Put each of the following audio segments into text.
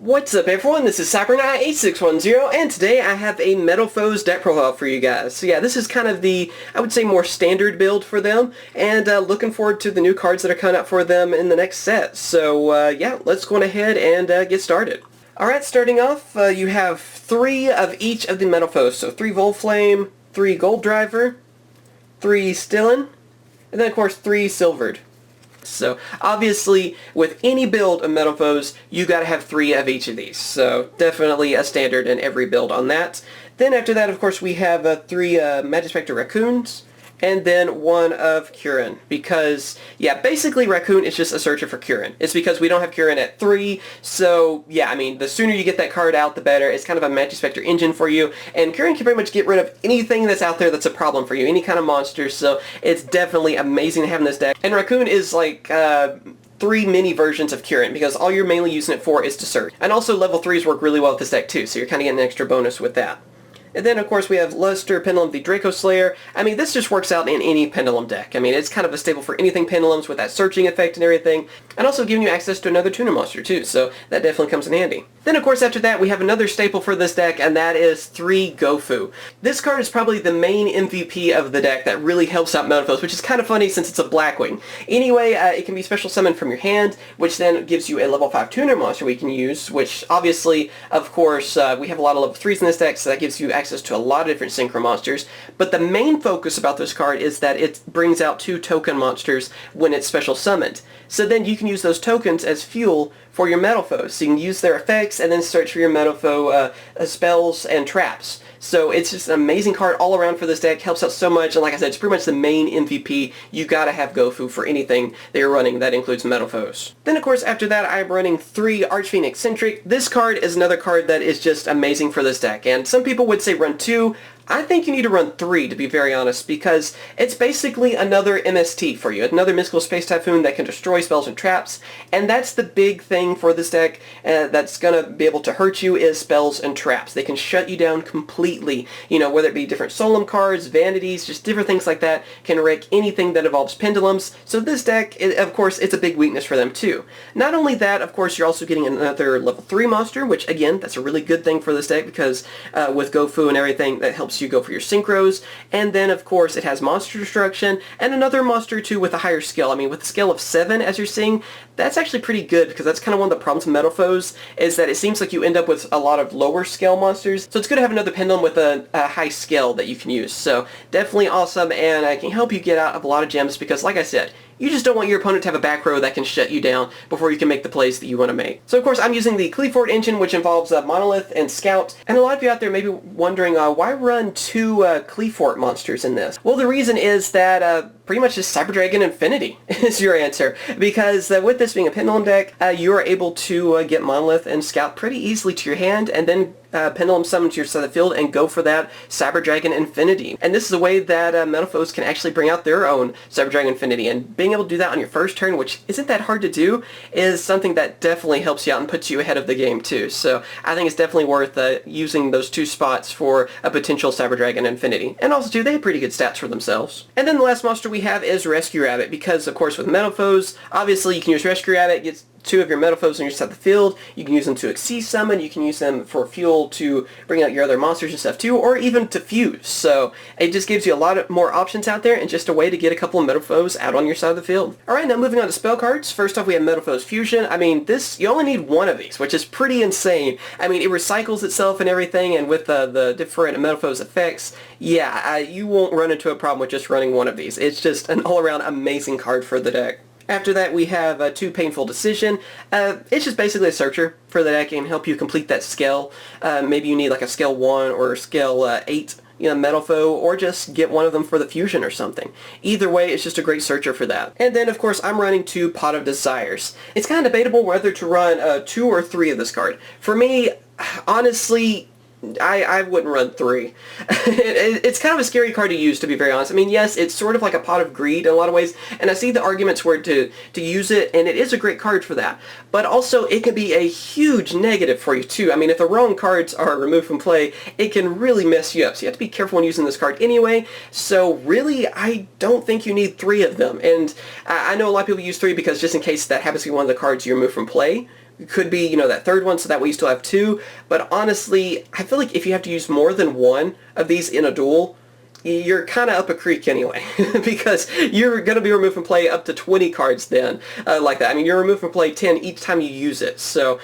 What's up everyone, this is CyberKnight8610 and today I have a Metalfoes Deck Profile for you guys. So yeah, this is kind of the, I would say, more standard build for them, and looking forward to the new cards that are coming out for them in the next set. So yeah, let's go on ahead and get started. Alright, starting off, you have 3 of each of the Metalfoes. So 3 Volflame, 3 Gold Driver, 3 Stillin, and then of course 3 Silvered. So obviously with any build of Metalfoes, you gotta have 3 of each of these. So definitely a standard in every build on that. Then after that, of course, we have 3 Magispector Raccoons, and then 1 of Curin, because, yeah, basically Raccoon is just a searcher for Curin. It's because we don't have Curin at 3, so, yeah, I mean, the sooner you get that card out, the better. It's kind of a Magispector engine for you, and Curin can pretty much get rid of anything that's out there that's a problem for you, any kind of monster, so it's definitely amazing to have in this deck. And Raccoon is like, 3 mini versions of Curin, because all you're mainly using it for is to search. And also level 3s work really well with this deck too, so you're kind of getting an extra bonus with that. And then, of course, we have Luster Pendulum, the Draco Slayer. I mean, this just works out in any Pendulum deck. I mean, it's kind of a staple for anything Pendulums with that searching effect and everything. And also giving you access to another tuner monster, too, so that definitely comes in handy. Then, of course, after that, we have another staple for this deck, and that is 3 Gofu. This card is probably the main MVP of the deck that really helps out Metalfoes, which is kind of funny since it's a Blackwing. Anyway, it can be special summoned from your hand, which then gives you a level 5 tuner monster we can use, which obviously, of course, we have a lot of level 3s in this deck, so that gives you access to a lot of different synchro monsters. But the main focus about this card is that it brings out 2 token monsters when it's special summoned. So then you can use those tokens as fuel for your Metalfoes. So you can use their effects and then search for your Metalfoe spells and traps. So it's just an amazing card all around for this deck, helps out so much, and like I said, it's pretty much the main MVP. You gotta have Gofu for anything that you're running that includes Metalfoes. Then of course after that I'm running 3 Archfiend Eccentric. This card is another card that is just amazing for this deck, and some people would say run 2. I think you need to run 3, to be very honest, because it's basically another MST for you, another Mystical Space Typhoon that can destroy spells and traps, and that's the big thing for this deck that's going to be able to hurt you is spells and traps. They can shut you down completely, you know, whether it be different Solemn cards, Vanities, just different things like that, can wreck anything that involves Pendulums, so this deck, of course, it's a big weakness for them too. Not only that, of course, you're also getting another level 3 monster, which again, that's a really good thing for this deck, because with Gofu and everything, that helps you go for your synchros, and then of course it has monster destruction and another monster too with a higher skill. I mean, with a scale of 7, as you're seeing, that's actually pretty good, because that's kind of one of the problems with Metalfoes, is that it seems like you end up with a lot of lower scale monsters, so it's good to have another Pendulum with a high scale that you can use. So definitely awesome, and I can help you get out of a lot of gems, because like I said, you just don't want your opponent to have a back row that can shut you down before you can make the plays that you want to make. So of course I'm using the Cleafort engine, which involves Monolith and Scout, and a lot of you out there may be wondering why run 2 Cleafort monsters in this? Well, the reason is that pretty much just Cyber Dragon Infinity is your answer, because with this being a Pendulum deck, you are able to get Monolith and Scout pretty easily to your hand, and then Pendulum summon to your side of the field and go for that Cyber Dragon Infinity. And this is a way that Metalfoes can actually bring out their own Cyber Dragon Infinity, and being able to do that on your first turn, which isn't that hard to do, is something that definitely helps you out and puts you ahead of the game too. So I think it's definitely worth using those 2 spots for a potential Cyber Dragon Infinity. And also too, they have pretty good stats for themselves. And then the last monster we have is Rescue Rabbit, because of course with Metalfoes, obviously you can use Rescue Rabbit, gets 2 of your Metalfoes on your side of the field. You can use them to Exceed Summon, you can use them for fuel to bring out your other monsters and stuff too, or even to fuse. So it just gives you a lot of more options out there, and just a way to get a couple of Metalfoes out on your side of the field. Alright, now moving on to spell cards. First off, we have Metalfoes Fusion. I mean, this, you only need 1 of these, which is pretty insane. I mean, it recycles itself and everything, and with the different Metalfoes effects, yeah, you won't run into a problem with just running 1 of these. It's just an all-around amazing card for the deck. After that, we have 2 Painful Decision. It's just basically a searcher for the deck and help you complete that scale. Maybe you need like a scale 1 or scale 8 Metalfoe, or just get 1 of them for the fusion or something. Either way, it's just a great searcher for that. And then, of course, I'm running 2 Pot of Desires. It's kind of debatable whether to run 2 or 3 of this card. For me, honestly, I wouldn't run 3. It's kind of a scary card to use, to be very honest. I mean, yes, it's sort of like a Pot of Greed in a lot of ways, and I see the arguments where to use it, and it is a great card for that. But also, it can be a huge negative for you, too. I mean, if the wrong cards are removed from play, it can really mess you up. So you have to be careful when using this card anyway. So really, I don't think you need 3 of them. And I know a lot of people use 3 because just in case that happens to be one of the cards you remove from play. could be, that third one, so that way you still have two. But honestly, I feel like if you have to use more than one of these in a duel, you're kind of up a creek anyway, because you're going to be removed from play up to 20 cards then, like that. I mean, you're removed from play 10 each time you use it. So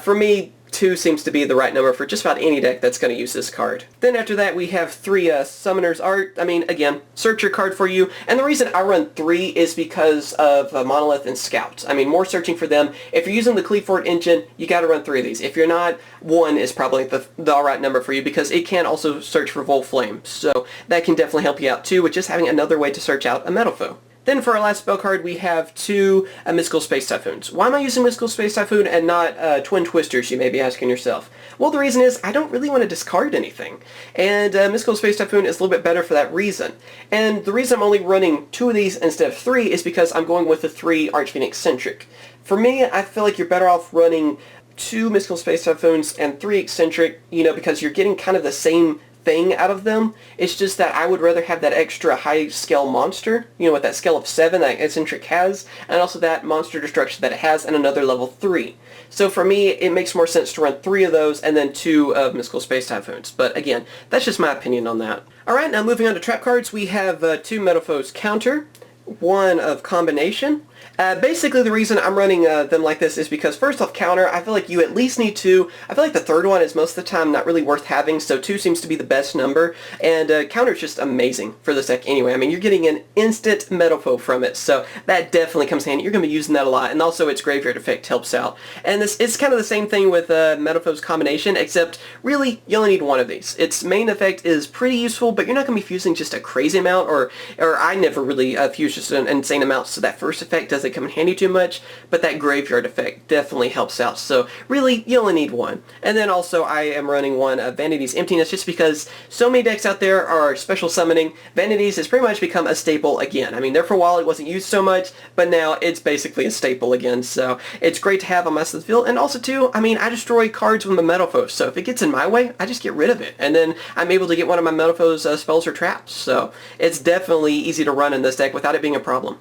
for me, 2 seems to be the right number for just about any deck that's going to use this card. Then after that we have 3 Summoner's Art. I mean, again, searcher card for you. And the reason I run 3 is because of Monolith and Scout. I mean, more searching for them. If you're using the Cleavefort engine, you got to run 3 of these. If you're not, 1 is probably the alright number for you, because it can also search for Volt Flame. So that can definitely help you out too, with just having another way to search out a Metalfoe. Then for our last spell card, we have 2 Mystical Space Typhoons. Why am I using Mystical Space Typhoon and not Twin Twisters, you may be asking yourself? Well, the reason is I don't really want to discard anything. And Mystical Space Typhoon is a little bit better for that reason. And the reason I'm only running 2 of these instead of 3 is because I'm going with the 3 Archphoenix Eccentric. For me, I feel like you're better off running 2 Mystical Space Typhoons and 3 Eccentric, because you're getting kind of the same thing out of them. It's just that I would rather have that extra high scale monster, with that scale of 7 that Eccentric has, and also that monster destruction that it has, and another level 3. So for me, it makes more sense to run 3 of those and then 2 of Mystical Space Typhoons. But again, that's just my opinion on that. Alright, now moving on to trap cards, we have 2 Metalfoes Counter, 1 of Combination. Basically the reason I'm running them like this is because first off, counter, I feel like you at least need 2. I feel like the third one is most of the time not really worth having, so 2 seems to be the best number, and counter is just amazing for this deck anyway. I mean, you're getting an instant Metalfoe from it, so that definitely comes handy. You're going to be using that a lot, and also its graveyard effect helps out. And it's kind of the same thing with Metalfoes Combination, except really you only need 1 of these. Its main effect is pretty useful, but you're not going to be fusing just a crazy amount, or I never really fuse just an insane amount, so that first effect doesn't come in handy too much, but that graveyard effect definitely helps out. So really, you only need 1. And then also I am running 1 of Vanity's Emptiness, just because so many decks out there are special summoning. Vanity's has pretty much become a staple again. I mean, there for a while it wasn't used so much, but now it's basically a staple again. So it's great to have on my side of the field. And also too, I mean, I destroy cards with my Metalfoes, so if it gets in my way, I just get rid of it. And then I'm able to get one of my Metalfoes spells or traps. So it's definitely easy to run in this deck without it being a problem.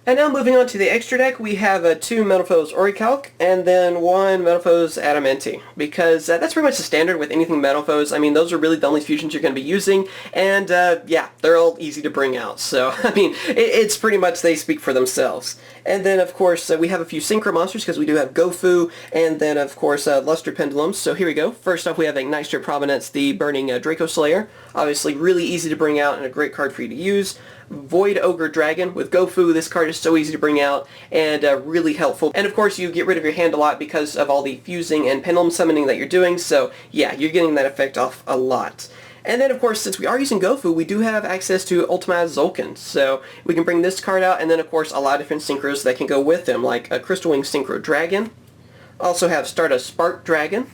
And now moving on to the extra deck, we have 2 Metalfoes Orichalc and then 1 Metalfoes Adamantine, because that's pretty much the standard with anything Metalfoes. I mean, those are really the only fusions you're going to be using, and yeah, they're all easy to bring out. So, I mean, it's pretty much, they speak for themselves. And then, of course, we have a few Synchro monsters, because we do have Gofu, and then, of course, Luster Pendulums. So here we go. First off, we have Ignite Strip Provenance, the Burning Draco Slayer. Obviously, really easy to bring out and a great card for you to use. Void Ogre Dragon. With Gofu, this card is so easy to bring out and really helpful. And of course, you get rid of your hand a lot because of all the fusing and pendulum summoning that you're doing, so yeah, you're getting that effect off a lot. And then, of course, since we are using Gofu, we do have access to Ultimate Zolkin, so we can bring this card out, and then, of course, a lot of different synchros that can go with them, like a Crystal Wing Synchro Dragon. Also have Stardust Spark Dragon.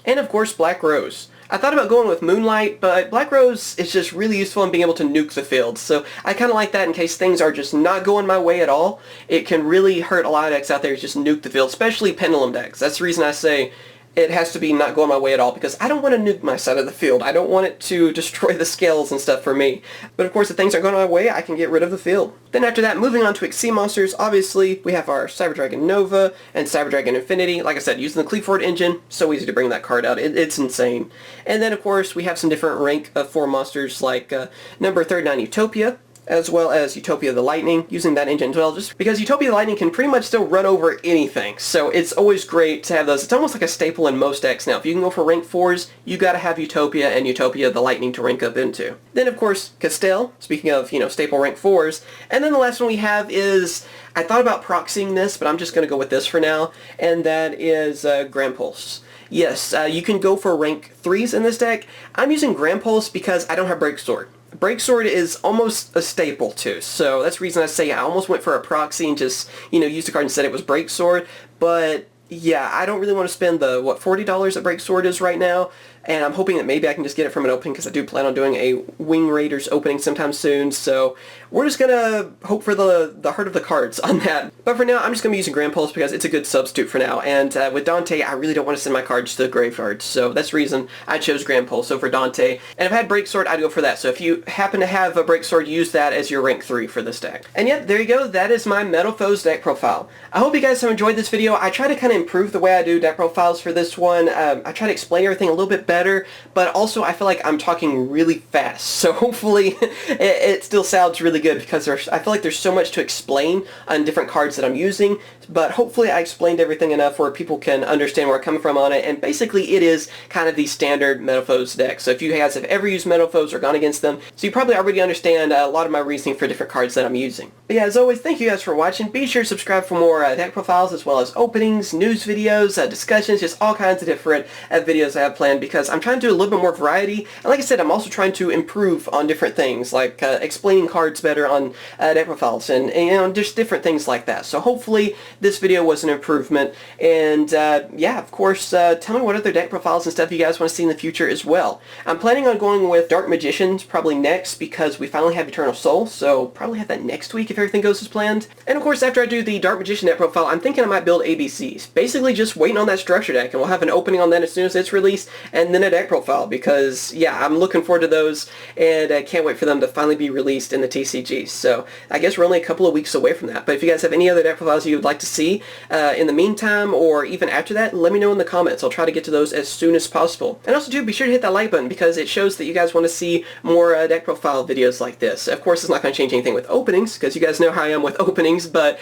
And, of course, Black Rose. I thought about going with Moonlight, but Black Rose is just really useful in being able to nuke the field, so I kind of like that in case things are just not going my way at all. It can really hurt a lot of decks out there to just nuke the field, especially Pendulum decks. That's the reason I say it has to be not going my way at all, because I don't want to nuke my side of the field. I don't want it to destroy the scales and stuff for me. But of course, if things aren't going my way, I can get rid of the field. Then after that, moving on to Exceed monsters, obviously, we have our Cyber Dragon Nova and Cyber Dragon Infinity. Like I said, using the Cleavefort engine, so easy to bring that card out. It's insane. And then, of course, we have some different rank of 4 monsters, like number 39 Utopia, as well as Utopia the Lightning, using that engine as well, just because Utopia the Lightning can pretty much still run over anything, so it's always great to have those. It's almost like a staple in most decks now. If you can go for rank 4s, you gotta have Utopia and Utopia the Lightning to rank up into. Then, of course, Castell, speaking of, staple rank 4s, and then the last one we have is, I thought about proxying this, but I'm just gonna go with this for now, and that is Grand Pulse. Yes, you can go for rank 3s in this deck. I'm using Grand Pulse because I don't have Break Sword. Break Sword is almost a staple too, so that's the reason I say I almost went for a proxy and just, used the card and said it was Break Sword, but yeah, I don't really want to spend the, $40 that Break Sword is right now. and I'm hoping that maybe I can just get it from an opening because I do plan on doing a Wing Raiders opening sometime soon, so we're just gonna hope for the heart of the cards on that. But for now, I'm just gonna be using Grand Pulse because it's a good substitute for now, and with Dante, I really don't want to send my cards to the graveyard, so that's the reason I chose Grand Pulse over Dante. And if I had Break Sword, I'd go for that, so if you happen to have a Break Sword, use that as your rank 3 for this deck. And yep, there you go, that is my Metalfoes deck profile. I hope you guys have enjoyed this video. I try to kind of improve the way I do deck profiles for this one. I try to explain everything a little bit better, but also I feel like I'm talking really fast, so hopefully it still sounds really good because I feel like there's so much to explain on different cards that I'm using, but hopefully I explained everything enough where people can understand where I'm coming from on it, and basically it is kind of the standard Metalfoes deck. So if you guys have ever used Metalfoes or gone against them, so you probably already understand a lot of my reasoning for different cards that I'm using. But yeah, as always, thank you guys for watching. Be sure to subscribe for more deck profiles as well as openings, news videos, discussions, just all kinds of different videos I have planned because I'm trying to do a little bit more variety, and like I said, I'm also trying to improve on different things like explaining cards better on deck profiles and you know, just different things like that. So hopefully this video was an improvement, and yeah, of course, tell me what other deck profiles and stuff you guys want to see in the future as well. I'm planning on going with Dark Magicians probably next because we finally have Eternal Soul, so probably have that next week if everything goes as planned. And of course, after I do the Dark Magician deck profile, I'm thinking I might build ABCs. Basically just waiting on that structure deck, and we'll have an opening on that as soon as it's released, and then a deck profile because, yeah, I'm looking forward to those, and I can't wait for them to finally be released in the TCGs. So I guess we're only a couple of weeks away from that. But if you guys have any other deck profiles you would like to see in the meantime or even after that, let me know in the comments. I'll try to get to those as soon as possible. And also, too, be sure to hit that like button because it shows that you guys want to see more deck profile videos like this. Of course, it's not going to change anything with openings because you guys know how I am with openings, but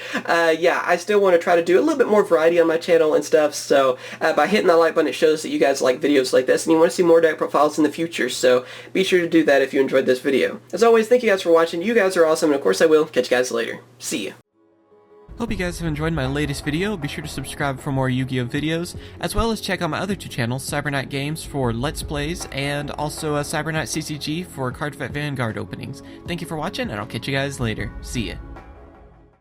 yeah, I still want to try to do a little bit more variety on my channel and stuff. So by hitting that like button, it shows that you guys like videos like this and you want to see more deck profiles in the future. So be sure to do that if you enjoyed this video. As always, thank you guys for watching. You guys are awesome, and of course I will catch you guys later. See ya. Hope you guys have enjoyed my latest video. Be sure to subscribe for more Yu-Gi-Oh videos, as well as check out my other two channels, CyberKnight Games for Let's Plays, and also CyberKnight CCG for Card Fight Vanguard openings. Thank you for watching, and I'll catch you guys later. See ya.